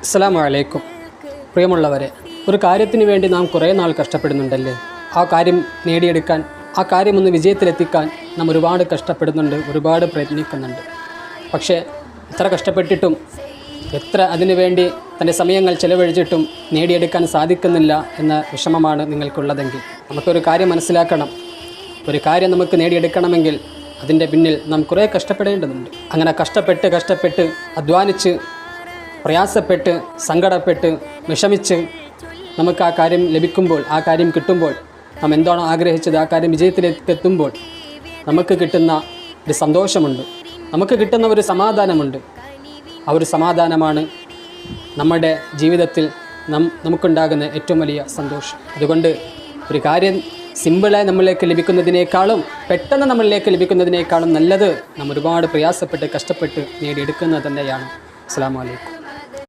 അസ്സലാമു അലൈക്കും. പ്രിയമുള്ളവരെ, ഒരു കാര്യത്തിന് വേണ്ടി നാം കുറേ നാൾ കഷ്ടപ്പെടുന്നുണ്ടല്ലേ? ആ കാര്യം നേടിയെടുക്കാൻ, ആ കാര്യം ഒന്ന് വിജയത്തിലെത്തിക്കാൻ നാം ഒരുപാട് കഷ്ടപ്പെടുന്നുണ്ട്, ഒരുപാട് പ്രയത്നിക്കുന്നുണ്ട്. പക്ഷേ എത്ര കഷ്ടപ്പെട്ടിട്ടും, എത്ര അതിനു വേണ്ടി തൻ്റെ സമയങ്ങൾ ചെലവഴിച്ചിട്ടും നേടിയെടുക്കാൻ സാധിക്കുന്നില്ല എന്ന വിഷമമാണ് നിങ്ങൾക്കുള്ളതെങ്കിൽ നമുക്കൊരു കാര്യം മനസ്സിലാക്കണം. ഒരു കാര്യം നമുക്ക് നേടിയെടുക്കണമെങ്കിൽ അതിൻ്റെ പിന്നിൽ നാം കുറേ കഷ്ടപ്പെടേണ്ടതുണ്ട്. അങ്ങനെ കഷ്ടപ്പെട്ട് അധ്വാനിച്ച് പ്രയാസപ്പെട്ട് സങ്കടപ്പെട്ട് വിഷമിച്ച് നമുക്ക് ആ കാര്യം ലഭിക്കുമ്പോൾ, ആ കാര്യം കിട്ടുമ്പോൾ, നാം എന്താണോ ആഗ്രഹിച്ചത് ആ കാര്യം വിജയത്തിലെത്തുമ്പോൾ നമുക്ക് കിട്ടുന്ന ഒരു സന്തോഷമുണ്ട്, നമുക്ക് കിട്ടുന്ന ഒരു സമാധാനമുണ്ട്. ആ ഒരു സമാധാനമാണ് നമ്മുടെ ജീവിതത്തിൽ നമുക്കുണ്ടാകുന്ന ഏറ്റവും വലിയ സന്തോഷം. അതുകൊണ്ട് ഒരു കാര്യം സിമ്പിളായി നമ്മളിലേക്ക് ലഭിക്കുന്നതിനേക്കാളും, പെട്ടെന്ന് നമ്മളിലേക്ക് ലഭിക്കുന്നതിനേക്കാളും നല്ലത് നാം ഒരുപാട് പ്രയാസപ്പെട്ട് കഷ്ടപ്പെട്ട് നേടിയെടുക്കുന്നത് തന്നെയാണ്. അസ്സലാമു അലൈക്കും.